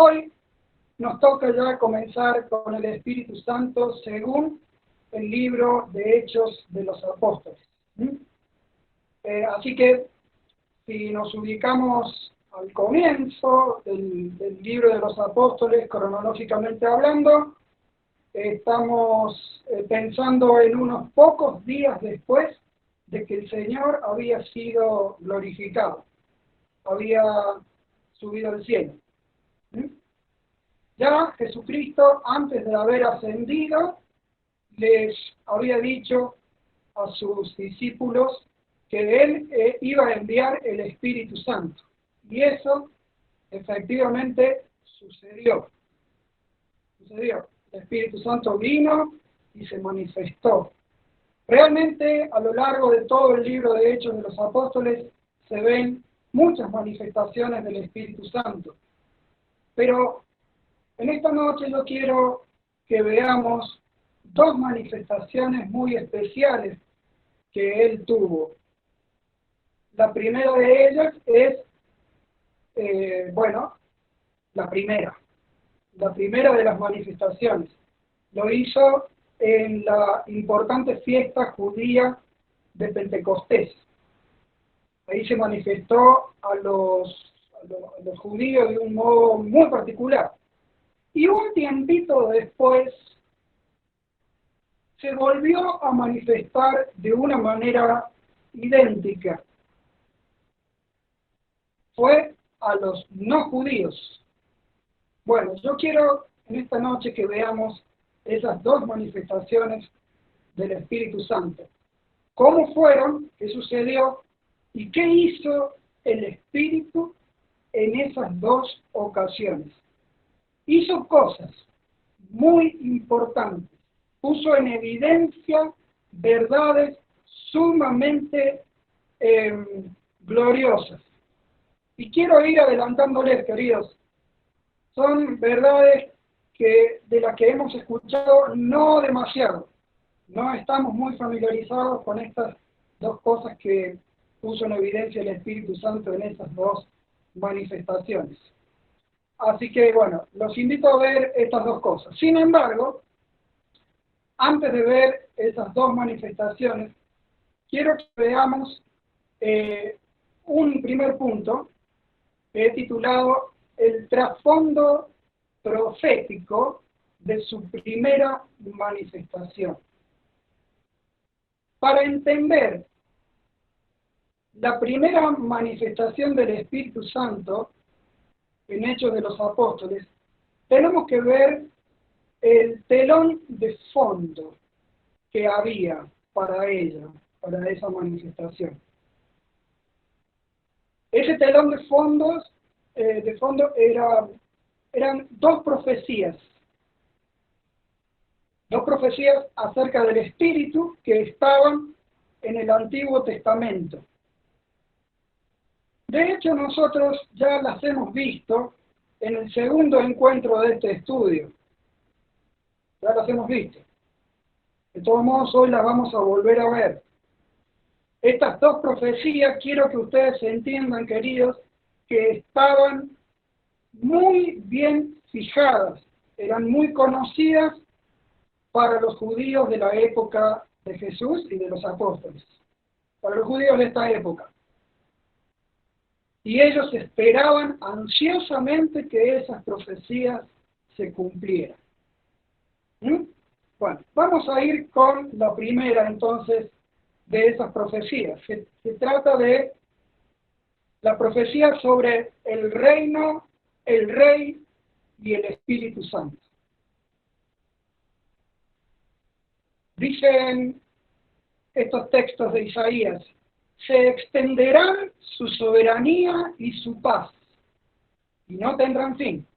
Hoy nos toca ya comenzar con el Espíritu Santo según el libro de Hechos de los Apóstoles. Así que si nos ubicamos al comienzo del libro de los Apóstoles, cronológicamente hablando, estamos pensando en unos pocos días después de que el Señor había sido glorificado, había subido al cielo. Ya Jesucristo, antes de haber ascendido, les había dicho a sus discípulos que Él iba a enviar el Espíritu Santo. Y eso efectivamente sucedió. El Espíritu Santo vino y se manifestó. Realmente, a lo largo de todo el libro de Hechos de los Apóstoles, se ven muchas manifestaciones del Espíritu Santo. Pero en esta noche yo quiero que veamos dos manifestaciones muy especiales que Él tuvo. La primera de ellas es, la primera de las manifestaciones. Lo hizo en la importante fiesta judía de Pentecostés. Ahí se manifestó a los judíos de un modo muy particular. Y un tiempito después se volvió a manifestar de una manera idéntica. Fue a los no judíos. Bueno, yo quiero en esta noche que veamos esas dos manifestaciones del Espíritu Santo. ¿Cómo fueron? ¿Qué sucedió? ¿Y qué hizo el Espíritu en esas dos ocasiones? Hizo cosas muy importantes. Puso en evidencia verdades sumamente gloriosas. Y quiero ir adelantándoles, queridos. Son verdades de las que hemos escuchado no demasiado. No estamos muy familiarizados con estas dos cosas que puso en evidencia el Espíritu Santo en esas dos manifestaciones. Así que, bueno, los invito a ver estas dos cosas. Sin embargo, antes de ver esas dos manifestaciones, quiero que veamos un primer punto que he titulado el trasfondo profético de su primera manifestación. Para entender la primera manifestación del Espíritu Santo en Hechos de los Apóstoles, tenemos que ver el telón de fondo que había para ella, para esa manifestación. Ese telón de fondo eran dos profecías acerca del Espíritu que estaban en el Antiguo Testamento. De hecho, nosotros ya las hemos visto en el segundo encuentro de este estudio. Ya las hemos visto. De todos modos, hoy las vamos a volver a ver. Estas dos profecías, quiero que ustedes entiendan, queridos, que estaban muy bien fijadas, eran muy conocidas para los judíos de la época de Jesús y de los apóstoles, para los judíos de esta época. Y ellos esperaban ansiosamente que esas profecías se cumplieran. Bueno, vamos a ir con la primera entonces de esas profecías. Se trata de la profecía sobre el reino, el rey y el Espíritu Santo. Dicen estos textos de Isaías: se extenderán su soberanía y su paz, y no tendrán fin.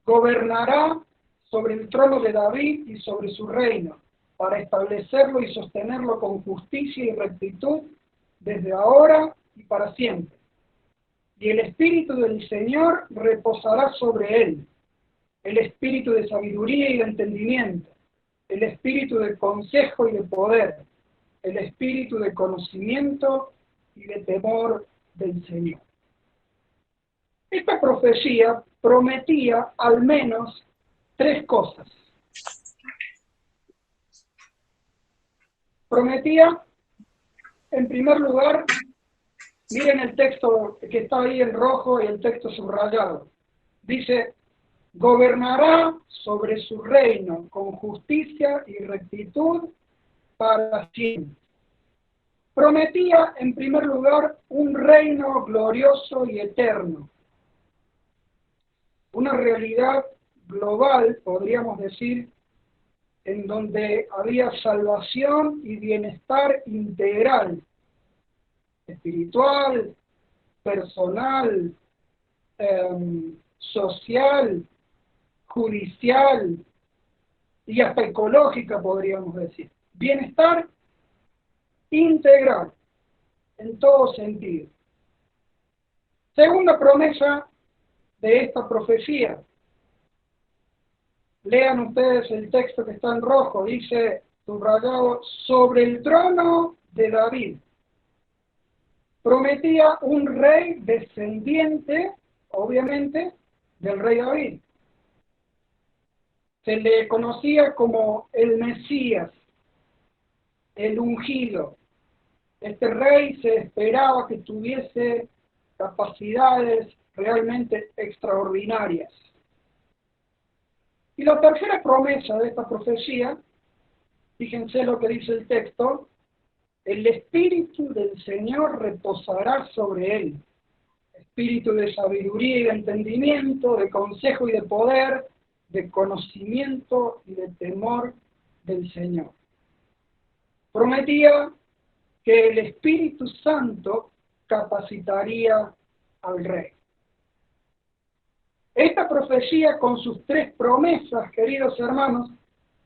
Gobernará sobre el trono de David y sobre su reino, para establecerlo y sostenerlo con justicia y rectitud desde ahora y para siempre. Y el Espíritu del Señor reposará sobre él, el Espíritu de sabiduría y de entendimiento, el Espíritu de consejo y de poder, el Espíritu de conocimiento y de temor del Señor. Esta profecía prometía al menos 3 cosas. Prometía, en primer lugar, miren el texto que está ahí en rojo y el texto subrayado. Dice, gobernará sobre su reino con justicia y rectitud para siempre. Prometía, en primer lugar, un reino glorioso y eterno. Una realidad global, podríamos decir, en donde había salvación y bienestar integral, espiritual, personal, social, judicial y hasta ecológica, podríamos decir. Bienestar integral, en todo sentido. Segunda promesa de esta profecía. Lean ustedes el texto que está en rojo, dice, subrayado, sobre el trono de David. Prometía un rey descendiente, obviamente, del rey David. Se le conocía como el Mesías, el ungido. Este rey se esperaba que tuviese capacidades realmente extraordinarias. Y la tercera promesa de esta profecía, fíjense lo que dice el texto, el Espíritu del Señor reposará sobre él. Espíritu de sabiduría y de entendimiento, de consejo y de poder, de conocimiento y de temor del Señor. Prometía que el Espíritu Santo capacitaría al rey. Esta profecía con sus 3 promesas, queridos hermanos,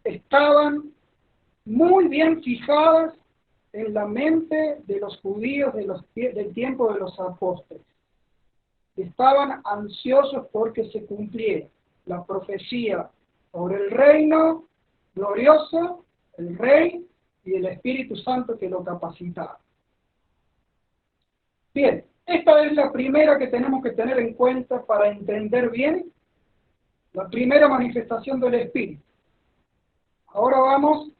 estaban muy bien fijadas en la mente de los judíos del tiempo de los apóstoles. Estaban ansiosos porque se cumpliera la profecía sobre el reino glorioso, el rey y el Espíritu Santo que lo capacitaba. Bien, esta es la primera que tenemos que tener en cuenta para entender bien la primera manifestación del Espíritu. Ahora vamos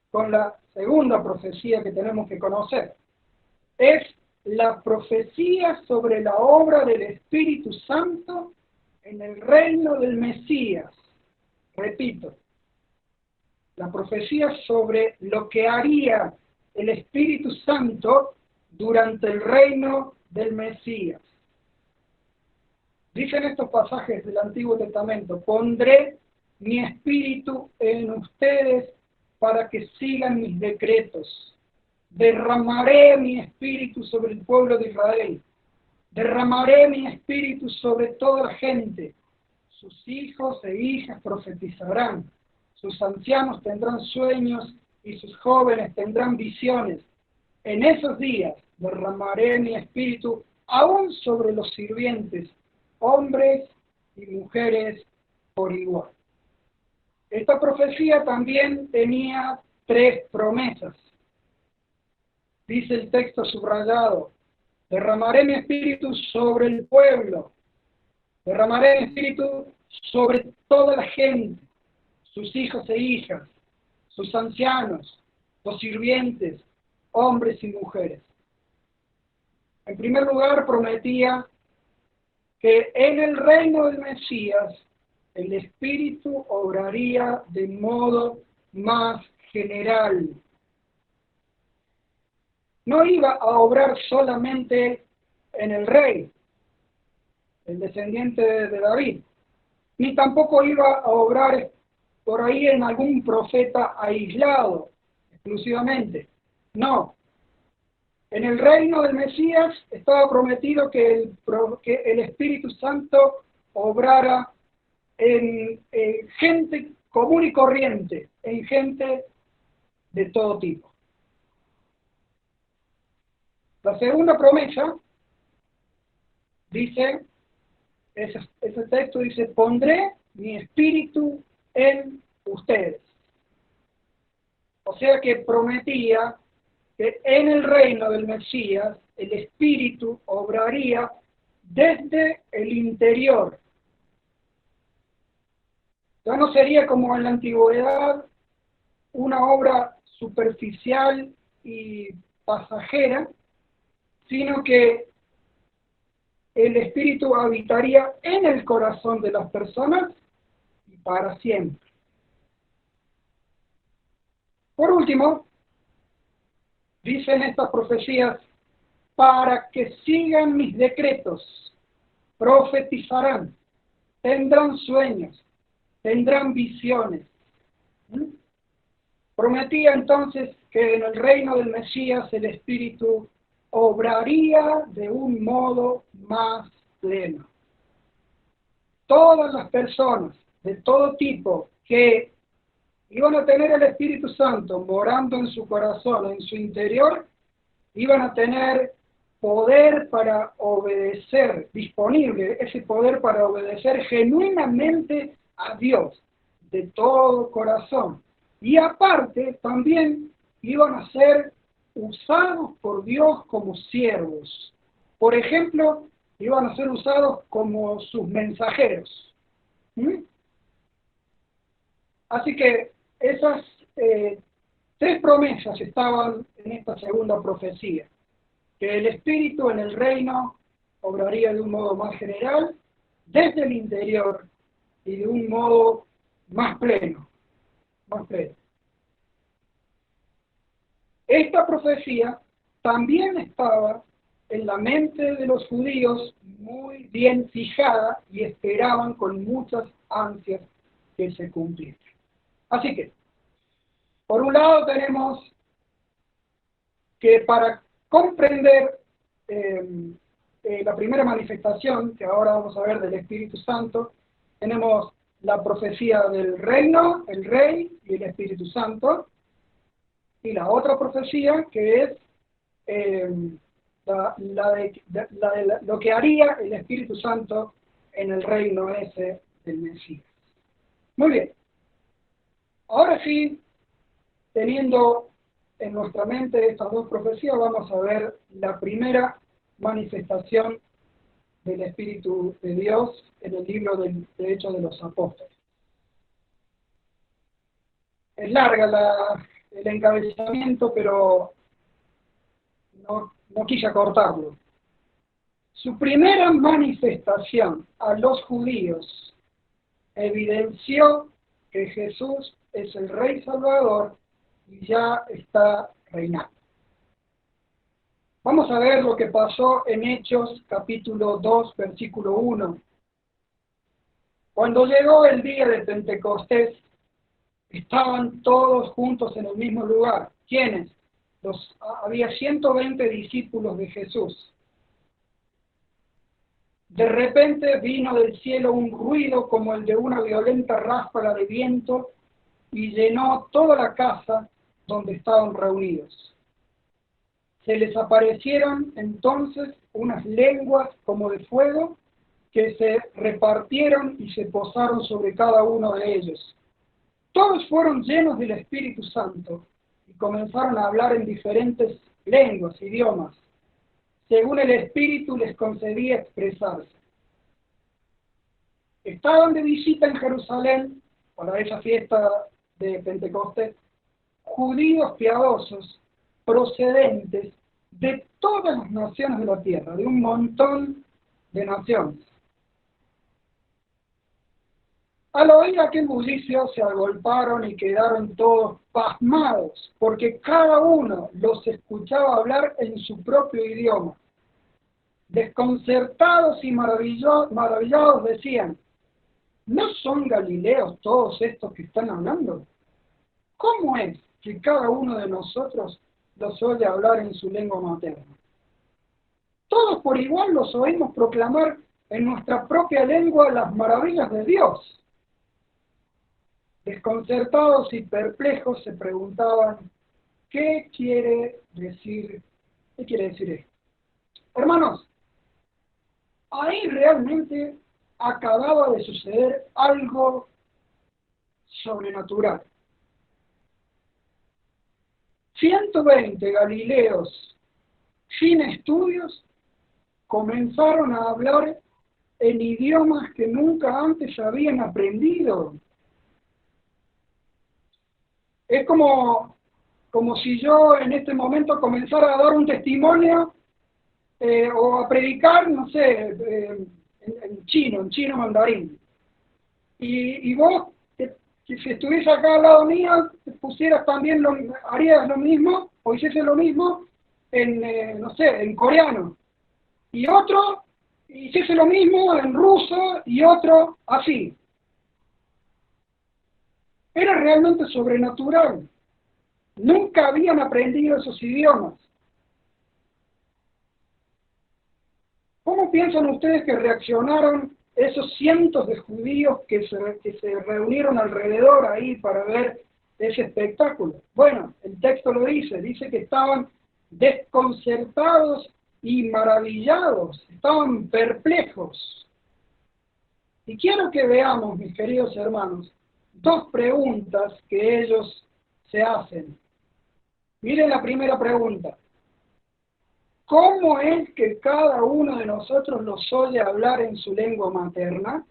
con la segunda profecía que tenemos que conocer. Es la profecía sobre la obra del Espíritu Santo en el reino del Mesías. Repito, la profecía sobre lo que haría el Espíritu Santo durante el reino del Mesías. Dicen estos pasajes del Antiguo Testamento, pondré mi espíritu en ustedes para que sigan mis decretos. Derramaré mi espíritu sobre el pueblo de Israel. Derramaré mi espíritu sobre toda la gente. Sus hijos e hijas profetizarán. Sus ancianos tendrán sueños y sus jóvenes tendrán visiones. En esos días derramaré mi espíritu aún sobre los sirvientes, hombres y mujeres por igual. Esta profecía también tenía 3 promesas. Dice el texto subrayado, derramaré mi espíritu sobre el pueblo, derramaré mi espíritu sobre toda la gente, sus hijos e hijas, sus ancianos, los sirvientes, hombres y mujeres. En primer lugar, prometía que en el reino del Mesías el Espíritu obraría de modo más general. No iba a obrar solamente en el rey, el descendiente de David, ni tampoco iba a obrar por ahí en algún profeta aislado, exclusivamente. No. En el reino del Mesías estaba prometido que el Espíritu Santo obrara en gente común y corriente, en gente de todo tipo. La segunda promesa dice, ese texto dice, pondré mi espíritu en ustedes. O sea que prometía que en el reino del Mesías el Espíritu obraría desde el interior, Ya no sería como en la antigüedad una obra superficial y pasajera, sino que el Espíritu habitaría en el corazón de las personas y para siempre. Por último, dicen estas profecías, para que sigan mis decretos, profetizarán, tendrán sueños, tendrán visiones. ¿Mm? Prometía entonces que en el reino del Mesías el Espíritu obraría de un modo más pleno. Todas las personas de todo tipo que iban a tener el Espíritu Santo morando en su corazón, en su interior, iban a tener poder para obedecer, disponible ese poder para obedecer genuinamente a Dios, de todo corazón. Y aparte, también iban a ser usados por Dios como siervos. Por ejemplo, iban a ser usados como sus mensajeros. ¿Mm? Así que esas tres promesas estaban en esta segunda profecía. Que el Espíritu en el reino obraría de un modo más general, desde el interior y de un modo más pleno, más pleno. Esta profecía también estaba en la mente de los judíos muy bien fijada y esperaban con muchas ansias que se cumpliera. Así que, por un lado tenemos que para comprender la primera manifestación, que ahora vamos a ver del Espíritu Santo, tenemos la profecía del reino, el rey y el Espíritu Santo, y la otra profecía que es lo que haría el Espíritu Santo en el reino ese del Mesías. Muy bien, ahora sí, teniendo en nuestra mente estas dos profecías, vamos a ver la primera manifestación del Espíritu de Dios en el libro de Hechos de los Apóstoles. Es larga el encabezamiento, pero no quise cortarlo. Su primera manifestación a los judíos evidenció que Jesús es el Rey Salvador y ya está reinando. Vamos a ver lo que pasó en Hechos capítulo 2, versículo 1. Cuando llegó el día de Pentecostés, estaban todos juntos en el mismo lugar. ¿Quiénes? Había 120 discípulos de Jesús. De repente vino del cielo un ruido como el de una violenta ráfaga de viento y llenó toda la casa donde estaban reunidos. Se les aparecieron entonces unas lenguas como de fuego que se repartieron y se posaron sobre cada uno de ellos. Todos fueron llenos del Espíritu Santo y comenzaron a hablar en diferentes lenguas, idiomas, según el Espíritu les concedía expresarse. Estaban de visita en Jerusalén para esa fiesta de Pentecostés judíos piadosos procedentes de todas las naciones de la tierra, de un montón de naciones. Al oír aquel bullicio se agolparon y quedaron todos pasmados, porque cada uno los escuchaba hablar en su propio idioma. Desconcertados y maravillados decían, ¿no son galileos todos estos que están hablando? ¿Cómo es que cada uno de nosotros los oye hablar en su lengua materna? Todos por igual los oímos proclamar en nuestra propia lengua las maravillas de Dios. Desconcertados y perplejos se preguntaban, ¿qué quiere decir esto? Hermanos, ahí realmente acababa de suceder algo sobrenatural. 120 galileos sin estudios comenzaron a hablar en idiomas que nunca antes habían aprendido. Es como si yo en este momento comenzara a dar un testimonio o a predicar, no sé, en chino mandarín. Y vos, que si estuviese acá al lado mío, te pusieras también, harías lo mismo, o hiciese lo mismo en, no sé, en coreano. Y otro hiciese lo mismo en ruso y otro así. Era realmente sobrenatural. Nunca habían aprendido esos idiomas. ¿Cómo piensan ustedes que reaccionaron esos cientos de judíos que se reunieron alrededor ahí para ver ese espectáculo? Bueno, el texto lo dice que estaban desconcertados y maravillados, estaban perplejos. Y quiero que veamos, mis queridos hermanos, dos preguntas que ellos se hacen. Miren la primera pregunta. ¿Cómo es que cada uno de nosotros los oye hablar en su lengua materna?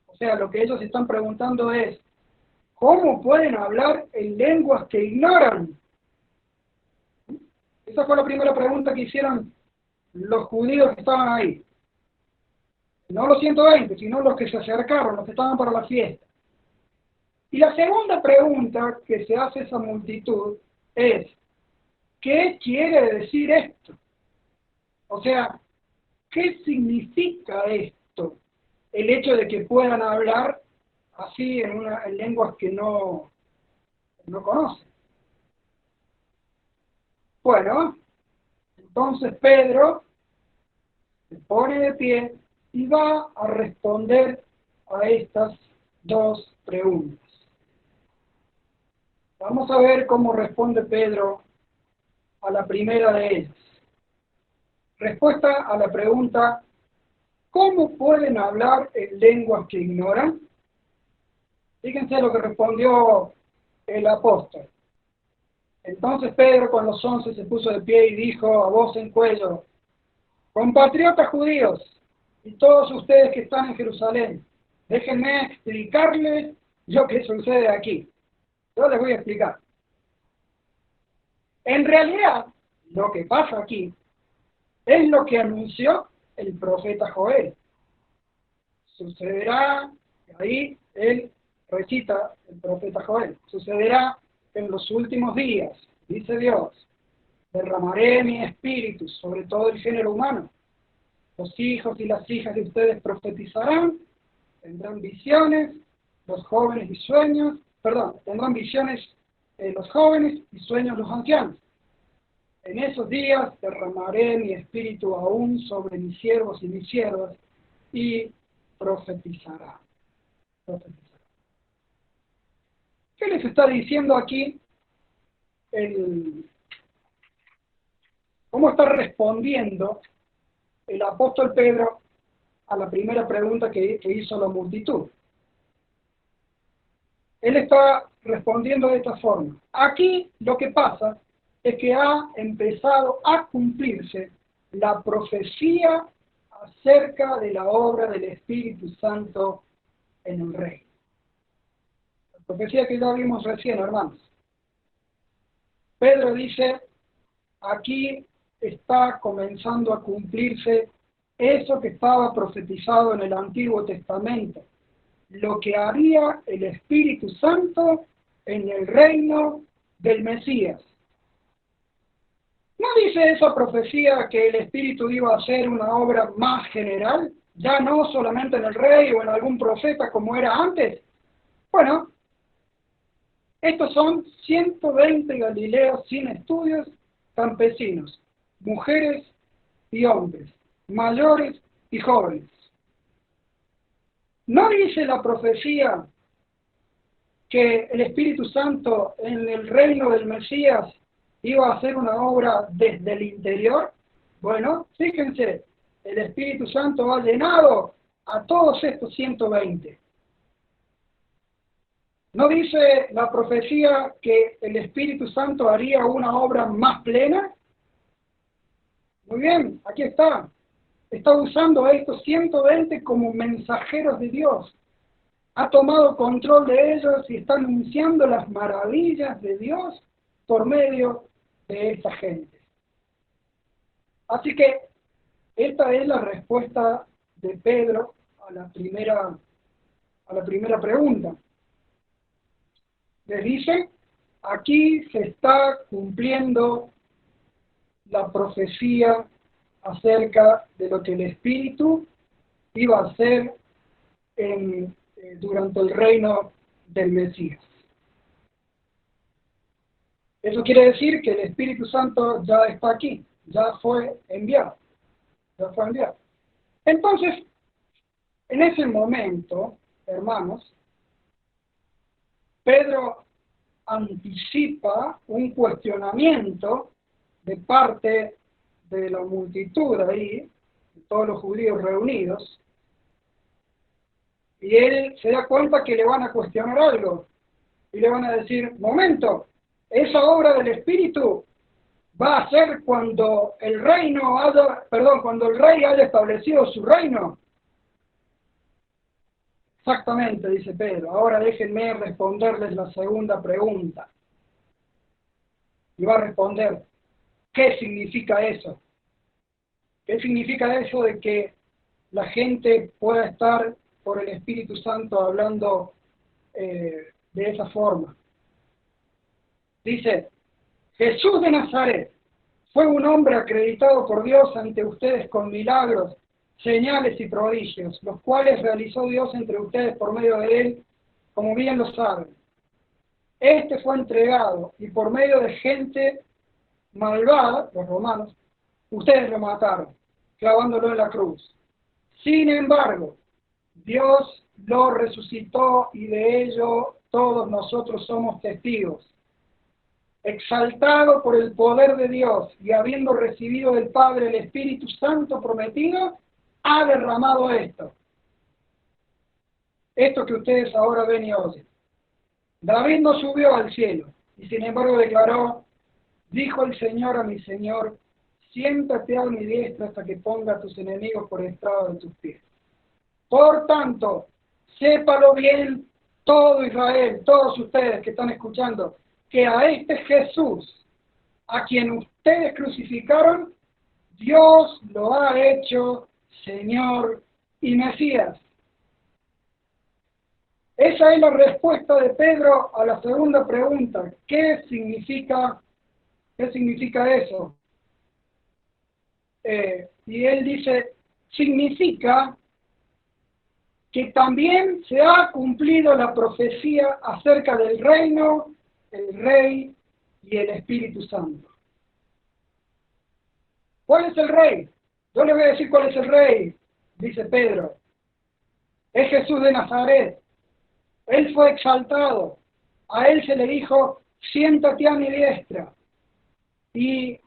O sea, lo que ellos están preguntando es, ¿cómo pueden hablar en lenguas que ignoran? Esa fue la primera pregunta que hicieron los judíos que estaban ahí. No los 120, sino los que se acercaron, los que estaban para la fiesta. Y la segunda pregunta que se hace esa multitud es, ¿qué quiere decir esto? O sea, ¿qué significa esto? El hecho de que puedan hablar así en lenguas que no conocen. Bueno, entonces Pedro se pone de pie y va a responder a estas dos preguntas. Vamos a ver cómo responde Pedro a la primera de ellas. Respuesta a la pregunta, ¿cómo pueden hablar en lenguas que ignoran? Fíjense lo que respondió el apóstol. Entonces Pedro con los 11 se puso de pie y dijo a voz en cuello, compatriotas judíos y todos ustedes que están en Jerusalén, déjenme explicarles lo que sucede aquí. Yo les voy a explicar. En realidad, lo que pasa aquí es lo que anunció el profeta Joel. Sucederá, ahí él recita el profeta Joel, sucederá en los últimos días, dice Dios, derramaré mi espíritu sobre todo el género humano. Los hijos y las hijas de ustedes profetizarán, tendrán visiones, los jóvenes y sueños, tendrán visiones los jóvenes y sueños los ancianos. En esos días derramaré mi espíritu aún sobre mis siervos y mis siervas y profetizarán. ¿Qué les está diciendo aquí? ¿Cómo está respondiendo el apóstol Pedro a la primera pregunta que hizo la multitud? Él está respondiendo de esta forma. Aquí lo que pasa es que ha empezado a cumplirse la profecía acerca de la obra del Espíritu Santo en el reino. La profecía que ya vimos recién, hermanos. Pedro dice, aquí está comenzando a cumplirse eso que estaba profetizado en el Antiguo Testamento, lo que haría el Espíritu Santo en el reino del Mesías. ¿No dice esa profecía que el Espíritu iba a hacer una obra más general? Ya no solamente en el rey o en algún profeta como era antes. Bueno, estos son 120 Galileos sin estudios, campesinos, mujeres y hombres, mayores y jóvenes. ¿No dice la profecía que el Espíritu Santo en el reino del Mesías iba a hacer una obra desde el interior? Bueno, fíjense, el Espíritu Santo ha llenado a todos estos 120. ¿No dice la profecía que el Espíritu Santo haría una obra más plena? Muy bien, aquí está. Está usando a estos 120 como mensajeros de Dios. ha tomado control de ellos y está anunciando las maravillas de Dios por medio de esta gente. Así que esta es la respuesta de Pedro a la primera pregunta. Les dice, aquí se está cumpliendo la profecía acerca de lo que el Espíritu iba a hacer durante el reino del Mesías. Eso quiere decir que el Espíritu Santo ya está aquí, ya fue enviado. Entonces, en ese momento, hermanos, Pedro anticipa un cuestionamiento de parte de la multitud ahí, de todos los judíos reunidos, y él se da cuenta que le van a cuestionar algo, y le van a decir, momento, esa obra del Espíritu va a ser cuando el cuando el rey haya establecido su reino. Exactamente, dice Pedro. Ahora déjenme responderles la segunda pregunta. Y va a responder, ¿qué significa eso? ¿Qué significa eso de que la gente pueda estar por el Espíritu Santo hablando de esa forma? Dice, Jesús de Nazaret fue un hombre acreditado por Dios ante ustedes con milagros, señales y prodigios, los cuales realizó Dios entre ustedes por medio de él, como bien lo saben. Este fue entregado y por medio de gente malvada, los romanos, ustedes lo mataron, clavándolo en la cruz. Sin embargo, Dios lo resucitó y de ello todos nosotros somos testigos. Exaltado por el poder de Dios y habiendo recibido del Padre el Espíritu Santo prometido, ha derramado esto que ustedes ahora ven y oyen. David no subió al cielo y sin embargo declaró, dijo el Señor a mi Señor, siéntate a mi diestra hasta que ponga a tus enemigos por estrado de tus pies. Por tanto, sépalo bien todo Israel, todos ustedes que están escuchando, que a este Jesús, a quien ustedes crucificaron, Dios lo ha hecho Señor y Mesías. Esa es la respuesta de Pedro a la segunda pregunta. ¿Qué significa eso? Y él dice, significa que también se ha cumplido la profecía acerca del reino, el Rey y el Espíritu Santo. ¿Cuál es el Rey? Yo le voy a decir cuál es el Rey, dice Pedro. Es Jesús de Nazaret. Él fue exaltado. A él se le dijo, siéntate a mi diestra. Y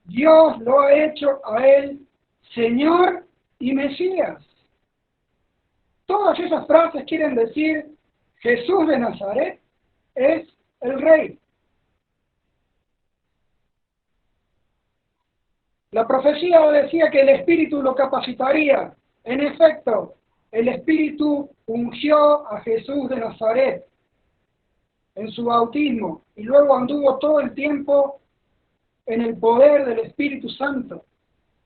Dios lo ha hecho a él Señor y Mesías. Todas esas frases quieren decir, Jesús de Nazaret es el Rey. La profecía decía que el Espíritu lo capacitaría. En efecto, el Espíritu ungió a Jesús de Nazaret en su bautismo y luego anduvo todo el tiempo en el poder del Espíritu Santo.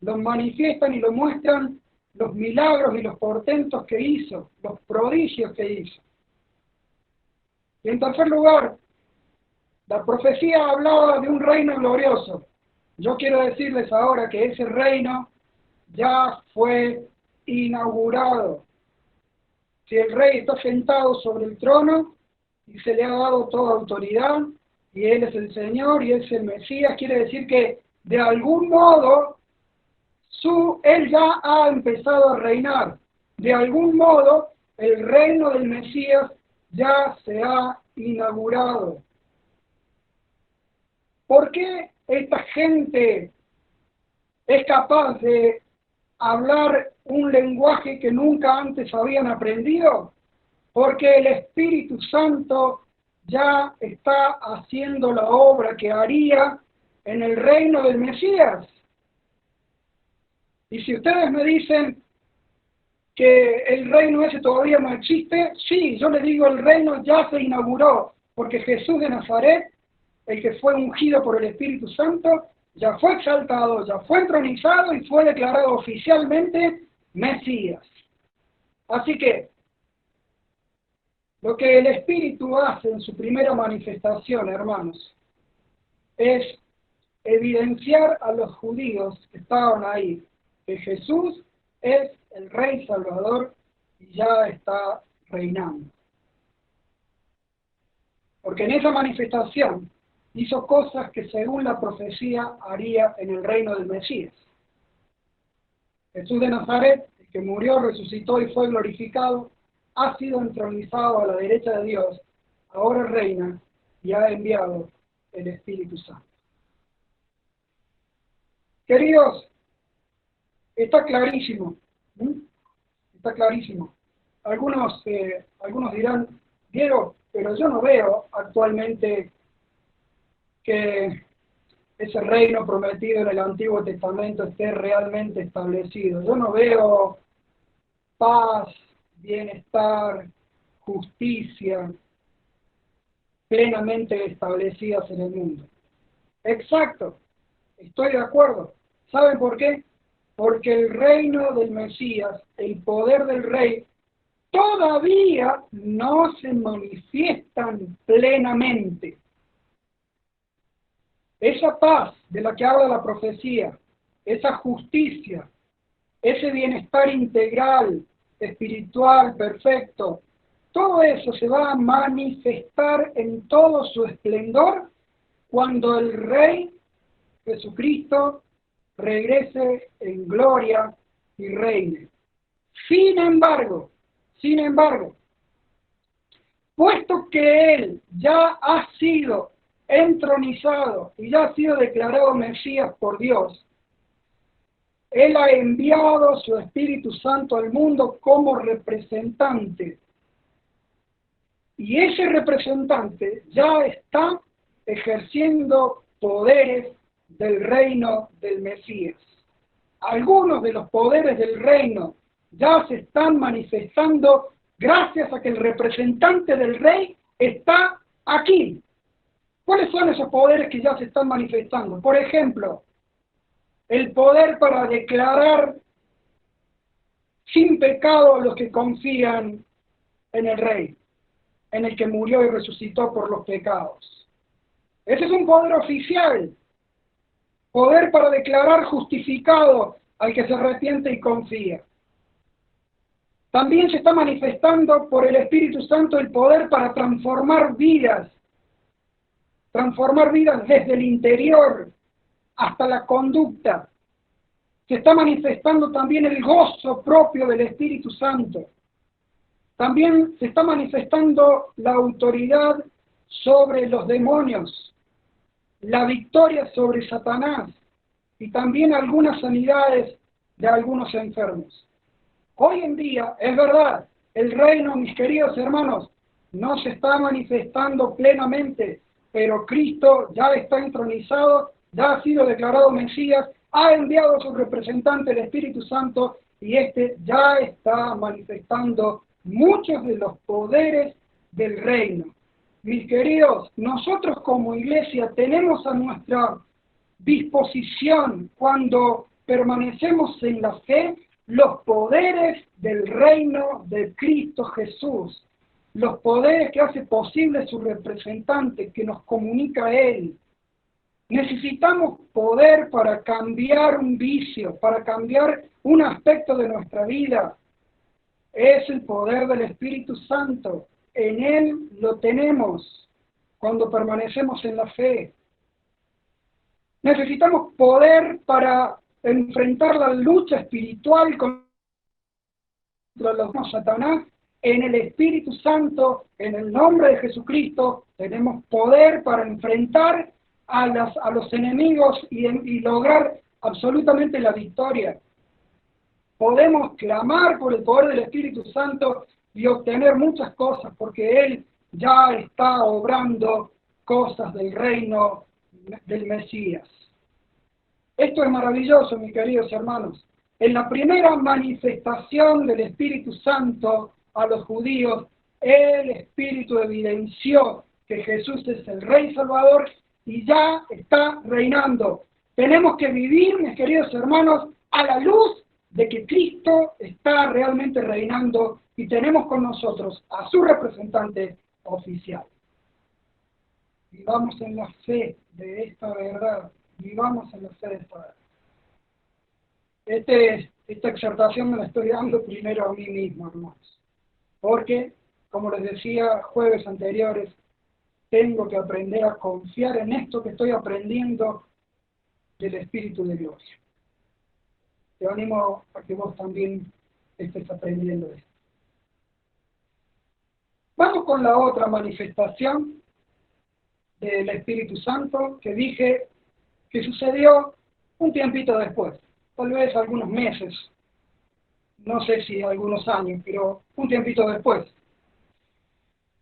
Lo manifiestan y lo muestran los milagros y los portentos que hizo, los prodigios que hizo. Y en tercer lugar, la profecía hablaba de un reino glorioso. Yo quiero decirles ahora que ese reino ya fue inaugurado. Si el rey está sentado sobre el trono y se le ha dado toda autoridad, y él es el Señor y es el Mesías, quiere decir que de algún modo él ya ha empezado a reinar. De algún modo el reino del Mesías ya se ha inaugurado. ¿Por qué esta gente es capaz de hablar un lenguaje que nunca antes habían aprendido? Porque el Espíritu Santo ya está haciendo la obra que haría en el reino del Mesías. Y si ustedes me dicen, que el reino ese todavía no existe. Sí, yo le digo, el reino ya se inauguró, porque Jesús de Nazaret, el que fue ungido por el Espíritu Santo, ya fue exaltado, ya fue entronizado y fue declarado oficialmente Mesías. Así que, lo que el Espíritu hace en su primera manifestación, hermanos, es evidenciar a los judíos que estaban ahí que Jesús es el Rey Salvador y ya está reinando. Porque en esa manifestación hizo cosas que según la profecía haría en el reino del Mesías. Jesús de Nazaret, el que murió, resucitó y fue glorificado, ha sido entronizado a la derecha de Dios, ahora reina y ha enviado el Espíritu Santo. Queridos, está clarísimo, ¿sí? Está clarísimo. Algunos dirán, Diego, pero yo no veo actualmente que ese reino prometido en el Antiguo Testamento esté realmente establecido. Yo no veo paz, bienestar, justicia plenamente establecidas en el mundo. Exacto, estoy de acuerdo. ¿Saben por qué? Porque el reino del Mesías, el poder del Rey, todavía no se manifiestan plenamente. Esa paz de la que habla la profecía, esa justicia, ese bienestar integral, espiritual, perfecto, todo eso se va a manifestar en todo su esplendor cuando el Rey Jesucristo regrese en gloria y reine. Sin embargo, puesto que Él ya ha sido entronizado y ya ha sido declarado Mesías por Dios, Él ha enviado su Espíritu Santo al mundo como representante. Y ese representante ya está ejerciendo poderes del reino del Mesías. Algunos de los poderes del reino ya se están manifestando gracias a que el representante del rey está aquí. ¿Cuáles son esos poderes que ya se están manifestando? Por ejemplo, el poder para declarar sin pecado a los que confían en el Rey, en el que murió y resucitó por los pecados. Ese es un poder oficial. Poder para declarar justificado al que se arrepiente y confía. También se está manifestando por el Espíritu Santo el poder para transformar vidas desde el interior hasta la conducta. Se está manifestando también el gozo propio del Espíritu Santo. También se está manifestando la autoridad sobre los demonios, la victoria sobre Satanás y también algunas sanidades de algunos enfermos. Hoy en día, es verdad, el reino, mis queridos hermanos, no se está manifestando plenamente, pero Cristo ya está entronizado, ya ha sido declarado Mesías, ha enviado a su representante el Espíritu Santo y este ya está manifestando muchos de los poderes del reino. Mis queridos, nosotros como iglesia tenemos a nuestra disposición, cuando permanecemos en la fe, los poderes del reino de Cristo Jesús, los poderes que hace posible su representante, que nos comunica a Él. Necesitamos poder para cambiar un vicio, para cambiar un aspecto de nuestra vida. Es el poder del Espíritu Santo. En Él lo tenemos cuando permanecemos en la fe. Necesitamos poder para enfrentar la lucha espiritual contra los Satanás. En el Espíritu Santo, en el nombre de Jesucristo, tenemos poder para enfrentar a los enemigos y lograr absolutamente la victoria. Podemos clamar por el poder del Espíritu Santo y obtener muchas cosas, porque Él ya está obrando cosas del reino del Mesías. Esto es maravilloso, mis queridos hermanos. En la primera manifestación del Espíritu Santo a los judíos, el Espíritu evidenció que Jesús es el Rey Salvador y ya está reinando. Tenemos que vivir, mis queridos hermanos, a la luz de que Cristo está realmente reinando y tenemos con nosotros a su representante oficial. Vivamos en la fe de esta verdad. Vivamos en la fe de esta verdad. Esta exhortación me la estoy dando primero a mí mismo, hermanos. Porque, como les decía jueves anteriores, tengo que aprender a confiar en esto que estoy aprendiendo del Espíritu de gloria. Te animo a que vos también estés aprendiendo esto. Vamos con la otra manifestación del Espíritu Santo que dije que sucedió un tiempito después, tal vez algunos meses, no sé si algunos años, pero un tiempito después.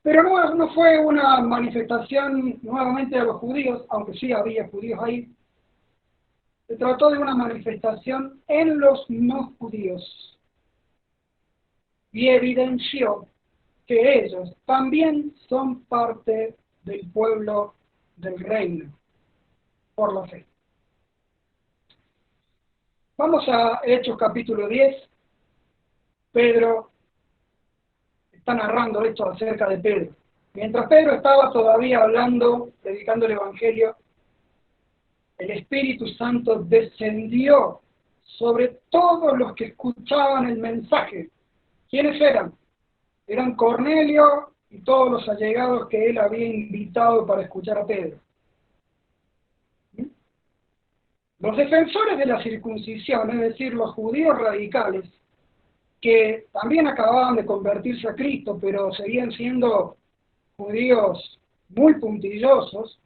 Pero no fue una manifestación nuevamente de los judíos, aunque sí había judíos ahí. Se trató de una manifestación en los no judíos y evidenció que ellos también son parte del pueblo del reino por la fe. Vamos a Hechos capítulo 10. Pedro está narrando esto acerca de Pedro. Mientras Pedro estaba todavía hablando, predicando el Evangelio, el Espíritu Santo descendió sobre todos los que escuchaban el mensaje. ¿Quiénes eran? Eran Cornelio y todos los allegados que él había invitado para escuchar a Pedro. Los defensores de la circuncisión, es decir, los judíos radicales, que también acababan de convertirse a Cristo, pero seguían siendo judíos muy puntillosos,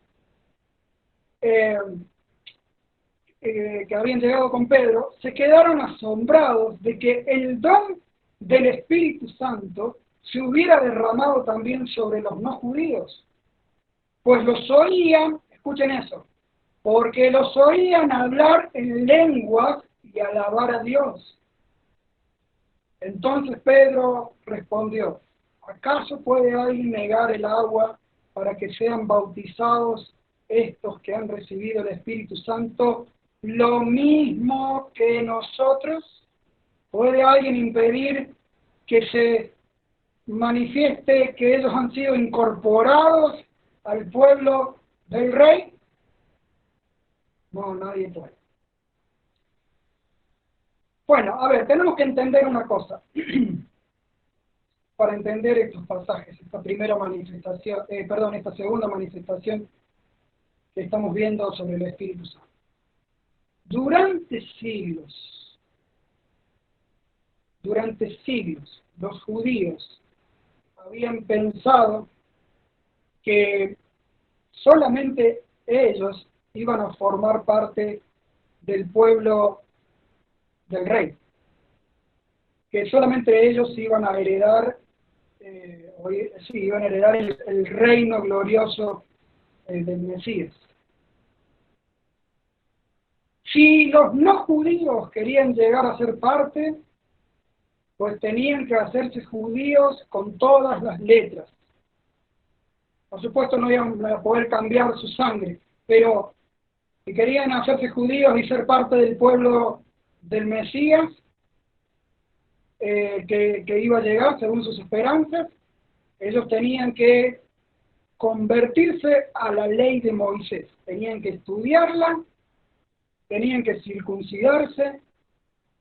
que habían llegado con Pedro, se quedaron asombrados de que el don del Espíritu Santo se hubiera derramado también sobre los no judíos, pues los oían, escuchen eso, porque los oían hablar en lenguas y alabar a Dios. Entonces Pedro respondió, ¿acaso puede alguien negar el agua para que sean bautizados estos que han recibido el Espíritu Santo lo mismo que nosotros? ¿Puede alguien impedir que se manifieste que ellos han sido incorporados al pueblo del Rey? No, nadie puede. Bueno, a ver, tenemos que entender una cosa. Para entender estos pasajes, esta segunda manifestación que estamos viendo sobre el Espíritu Santo. Durante siglos, los judíos habían pensado que solamente ellos iban a formar parte del pueblo del Rey, que solamente ellos iban a heredar, el reino glorioso del Mesías. Si los no judíos querían llegar a ser parte, pues tenían que hacerse judíos con todas las letras. Por supuesto no iban a poder cambiar su sangre, pero si querían hacerse judíos y ser parte del pueblo del Mesías, que iba a llegar según sus esperanzas, ellos tenían que convertirse a la ley de Moisés, tenían que estudiarla, tenían que circuncidarse,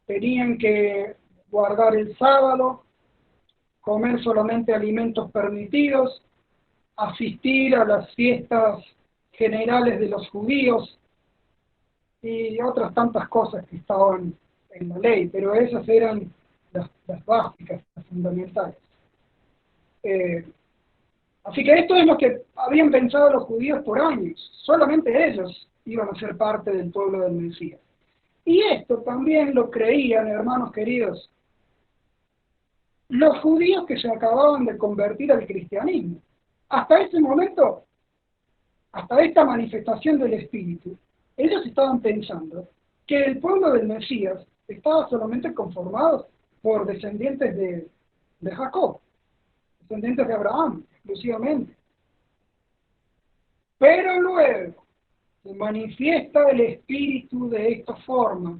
tenían que guardar el sábado, comer solamente alimentos permitidos, asistir a las fiestas generales de los judíos y otras tantas cosas que estaban en la ley, pero esas eran las básicas, las fundamentales. Así que esto es lo que habían pensado los judíos por años, solamente ellos iban a ser parte del pueblo del Mesías. Y esto también lo creían, hermanos queridos, los judíos que se acababan de convertir al cristianismo. Hasta ese momento, hasta esta manifestación del Espíritu, ellos estaban pensando que el pueblo del Mesías estaba solamente conformado por descendientes de Jacob, descendientes de Abraham, exclusivamente. Pero luego se manifiesta el Espíritu de esta forma,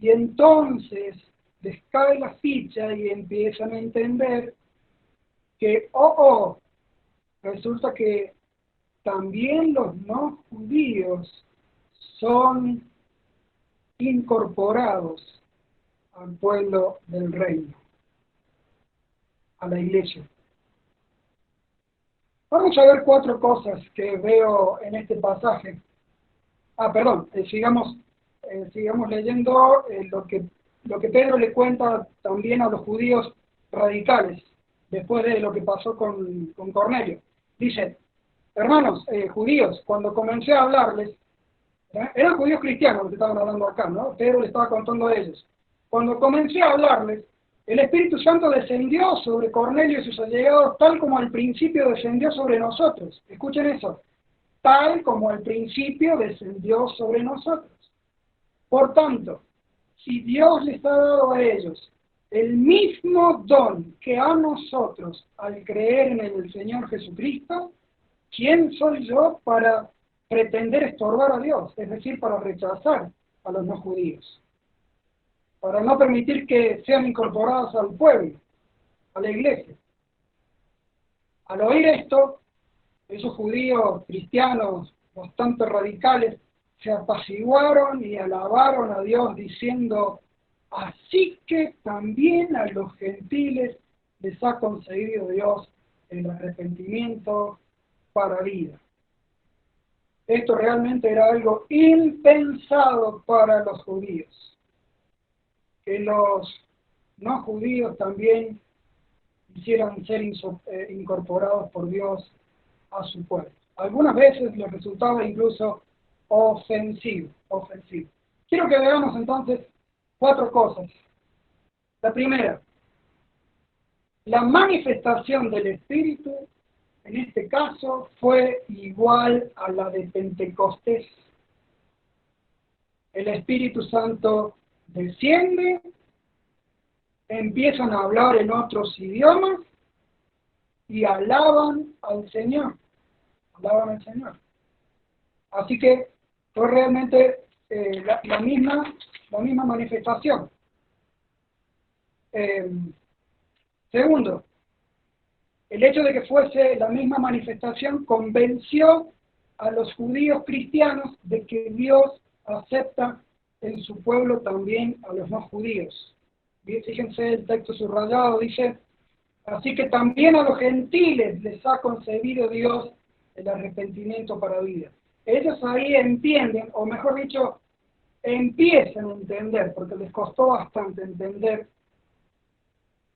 y entonces les cae la ficha y empiezan a entender que, resulta que también los no judíos son incorporados al pueblo del reino, a la iglesia. Vamos a ver 4 cosas que veo en este pasaje. Sigamos leyendo lo que Pedro le cuenta también a los judíos radicales, después de lo que pasó con Cornelio. Dice, hermanos judíos, cuando comencé a hablarles, eran judíos cristianos los que estaban hablando acá, ¿no? Pedro le estaba contando a ellos. Cuando comencé a hablarles, el Espíritu Santo descendió sobre Cornelio y sus allegados, tal como al principio descendió sobre nosotros. Escuchen eso. Tal como al principio descendió sobre nosotros. Por tanto, si Dios les ha dado a ellos el mismo don que a nosotros al creer en el Señor Jesucristo, ¿quién soy yo para pretender estorbar a Dios? Es decir, para rechazar a los no judíos, para no permitir que sean incorporados al pueblo, a la iglesia. Al oír esto, esos judíos cristianos bastante radicales se apaciguaron y alabaron a Dios diciendo, así que también a los gentiles les ha concedido Dios el arrepentimiento para vida. Esto realmente era algo impensado para los judíos, que los no judíos también quisieran ser incorporados por Dios a su pueblo. Algunas veces les resultaba incluso ofensivo. Quiero que veamos entonces 4 cosas. La primera, la manifestación del Espíritu, en este caso, fue igual a la de Pentecostés. El Espíritu Santo desciende, empiezan a hablar en otros idiomas y alaban al Señor. Así que fue realmente la misma manifestación. Segundo, el hecho de que fuese la misma manifestación convenció a los judíos cristianos de que Dios acepta en su pueblo también a los no judíos. Fíjense el texto subrayado, dice, así que también a los gentiles les ha concedido Dios el arrepentimiento para vida. Ellos ahí entienden, o mejor dicho, empiezan a entender, porque les costó bastante entender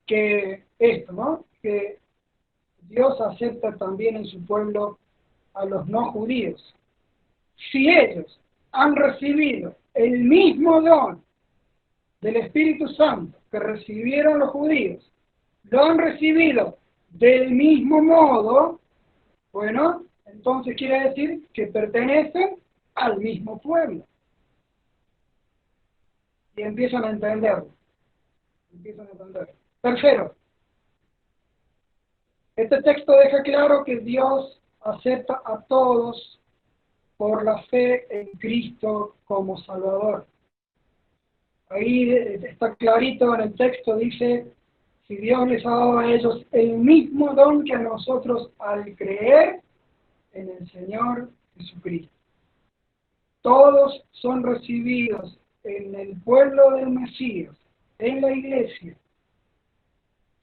que esto, ¿no? Que Dios acepta también en su pueblo a los no judíos. Si ellos han recibido el mismo don del Espíritu Santo que recibieron los judíos, lo han recibido del mismo modo, bueno, entonces quiere decir que pertenecen al mismo pueblo. Y empiezan a entenderlo. Tercero, este texto deja claro que Dios acepta a todos por la fe en Cristo como Salvador. Ahí está clarito en el texto, dice, si Dios les ha dado a ellos el mismo don que a nosotros al creer en el Señor Jesucristo. Todos son recibidos en el pueblo del Mesías, en la iglesia,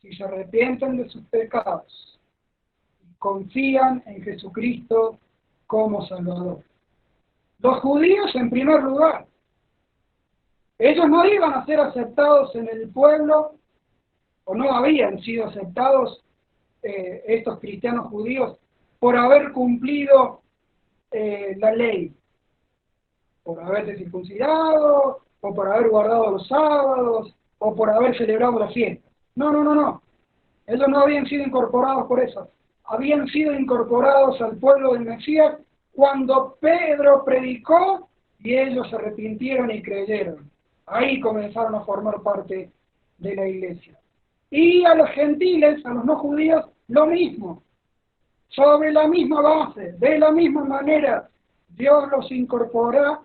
si se arrepienten de sus pecados y confían en Jesucristo como Salvador. Los judíos, en primer lugar, ellos no iban a ser aceptados en el pueblo, o no habían sido aceptados estos cristianos judíos por haber cumplido la ley, por haberse circuncidado, o por haber guardado los sábados, o por haber celebrado la fiesta. No. Ellos no habían sido incorporados por eso. Habían sido incorporados al pueblo del Mesías cuando Pedro predicó y ellos se arrepintieron y creyeron. Ahí comenzaron a formar parte de la iglesia. Y a los gentiles, a los no judíos, lo mismo. Sobre la misma base, de la misma manera, Dios los incorpora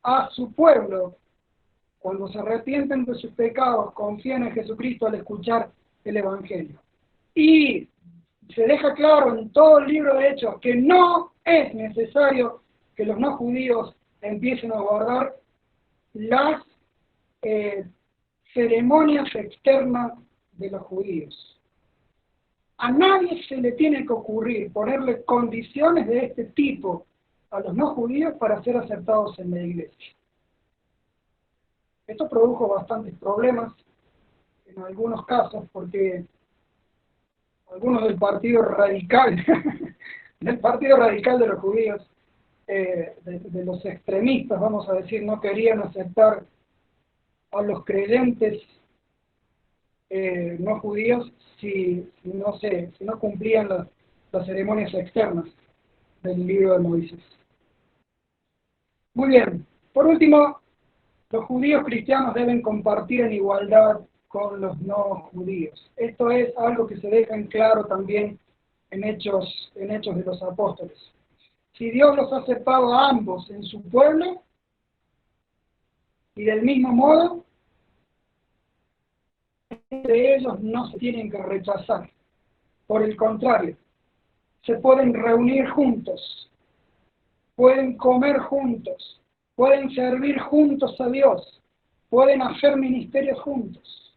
a su pueblo. Cuando se arrepienten de sus pecados, confían en Jesucristo al escuchar el Evangelio. Y se deja claro en todo el libro de Hechos que no es necesario que los no judíos empiecen a guardar las ceremonias externas de los judíos. A nadie se le tiene que ocurrir ponerle condiciones de este tipo a los no judíos para ser aceptados en la iglesia. Esto produjo bastantes problemas en algunos casos porque algunos del partido radical, del partido radical de los judíos, de los extremistas, vamos a decir, no querían aceptar a los creyentes no judíos si no cumplían las ceremonias externas del libro de Moisés. Muy bien, por último, los judíos cristianos deben compartir en igualdad con los no judíos. Esto es algo que se deja en claro también en Hechos de los Apóstoles. Si Dios los ha aceptado a ambos en su pueblo, y del mismo modo, entre ellos no se tienen que rechazar. Por el contrario, se pueden reunir juntos, pueden comer juntos, pueden servir juntos a Dios, pueden hacer ministerios juntos.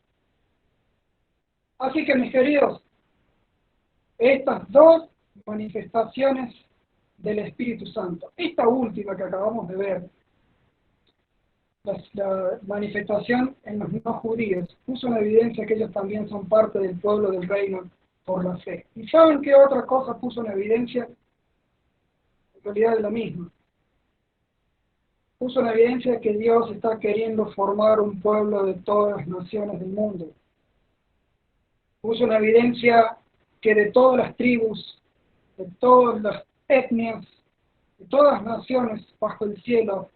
Así que, mis queridos, estas dos manifestaciones del Espíritu Santo, esta última que acabamos de ver, la manifestación en los no judíos, puso en evidencia que ellos también son parte del pueblo del reino por la fe. ¿Y saben qué otra cosa puso en evidencia? En realidad es lo mismo. Puso en evidencia que Dios está queriendo formar un pueblo de todas las naciones del mundo. Puso en evidencia que de todas las tribus, de todas las etnias, de todas las naciones bajo el cielo,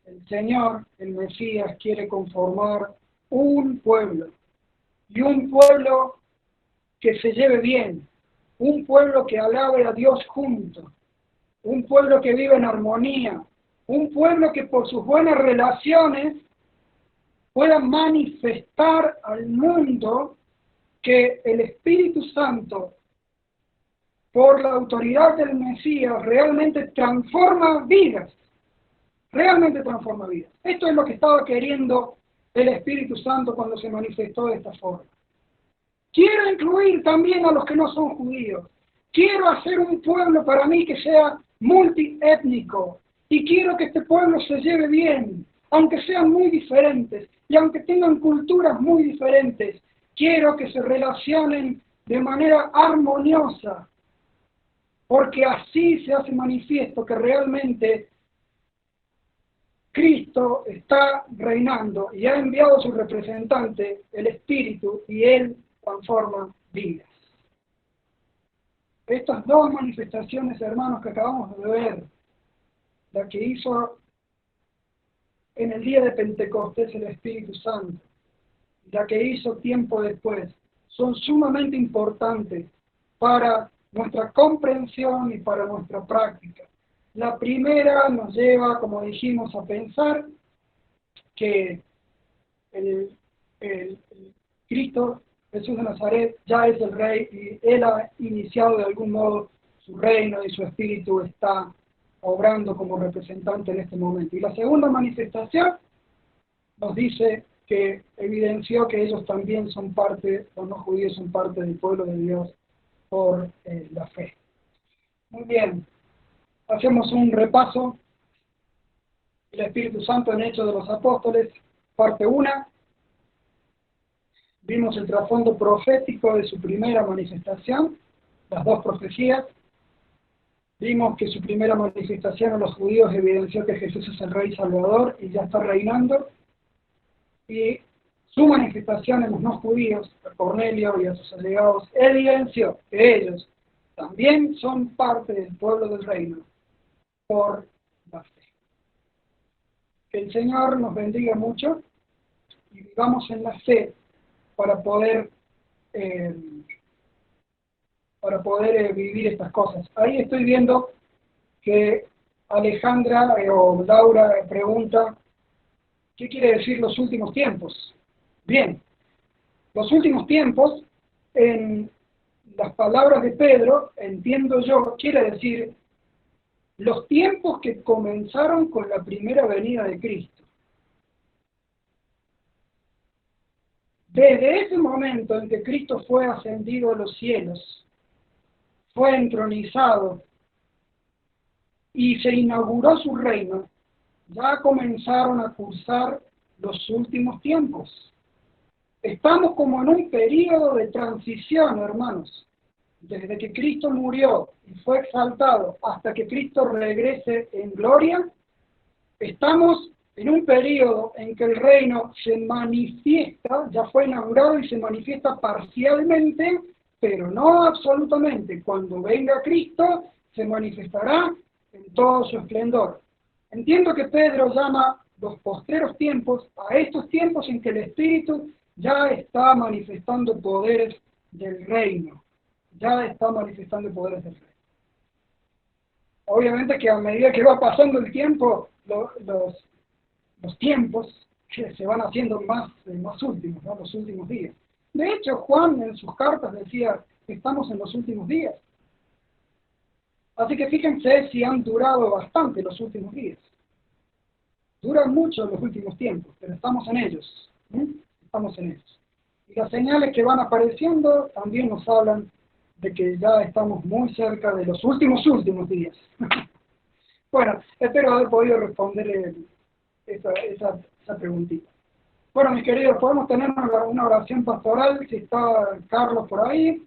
el Señor, el Mesías, quiere conformar un pueblo. Y un pueblo que se lleve bien. Un pueblo que alabe a Dios junto. Un pueblo que vive en armonía. Un pueblo que por sus buenas relaciones pueda manifestar al mundo que el Espíritu Santo, por la autoridad del Mesías, realmente transforma vidas. Realmente transforma vidas. Esto es lo que estaba queriendo el Espíritu Santo cuando se manifestó de esta forma. Quiero incluir también a los que no son judíos. Quiero hacer un pueblo para mí que sea multiétnico. Y quiero que este pueblo se lleve bien, aunque sean muy diferentes y aunque tengan culturas muy diferentes. Quiero que se relacionen de manera armoniosa, porque así se hace manifiesto que realmente Cristo está reinando y ha enviado a su representante, el Espíritu, y Él transforma vidas. Estas dos manifestaciones, hermanos, que acabamos de ver, la que hizo en el día de Pentecostés el Espíritu Santo, la que hizo tiempo después, son sumamente importantes para nuestra comprensión y para nuestra práctica. La primera nos lleva, como dijimos, a pensar que el Cristo, Jesús de Nazaret, ya es el Rey y Él ha iniciado de algún modo su reino y su Espíritu está obrando como representante en este momento. Y la segunda manifestación nos dice que evidenció que ellos también son parte, los no judíos son parte del pueblo de Dios por la fe. Muy bien. Hacemos un repaso. El Espíritu Santo en Hechos de los Apóstoles, parte 1. Vimos el trasfondo profético de su primera manifestación, las dos profecías. Vimos que su primera manifestación a los judíos evidenció que Jesús es el Rey Salvador y ya está reinando. Y su manifestación en los no judíos, a Cornelio y a sus allegados, evidenció que ellos también son parte del pueblo del reino por la fe. Que el Señor nos bendiga mucho y vivamos en la fe para poder vivir estas cosas. Ahí estoy viendo que Alejandra o Laura pregunta, ¿qué quiere decir los últimos tiempos? Bien, los últimos tiempos, en las palabras de Pedro, entiendo yo, quiere decir los tiempos que comenzaron con la primera venida de Cristo. Desde ese momento en que Cristo fue ascendido a los cielos, fue entronizado y se inauguró su reino, ya comenzaron a cursar los últimos tiempos. Estamos como en un periodo de transición, hermanos. Desde que Cristo murió y fue exaltado hasta que Cristo regrese en gloria, estamos en un periodo en que el reino se manifiesta, ya fue inaugurado y se manifiesta parcialmente, pero no absolutamente. Cuando venga Cristo, se manifestará en todo su esplendor. Entiendo que Pedro llama los postreros tiempos a estos tiempos en que el Espíritu ya está manifestando poderes del reino. Ya está manifestando poderes del reino. Obviamente que a medida que va pasando el tiempo, los tiempos que se van haciendo más últimos, ¿no? Los últimos días. De hecho, Juan en sus cartas decía que estamos en los últimos días. Así que fíjense si han durado bastante los últimos días. Duran mucho los últimos tiempos, pero estamos en ellos. Estamos en ellos. Y las señales que van apareciendo también nos hablan de que ya estamos muy cerca de los últimos días. Bueno, espero haber podido responder esa preguntita. Bueno, mis queridos, podemos tener una oración pastoral, si está Carlos por ahí.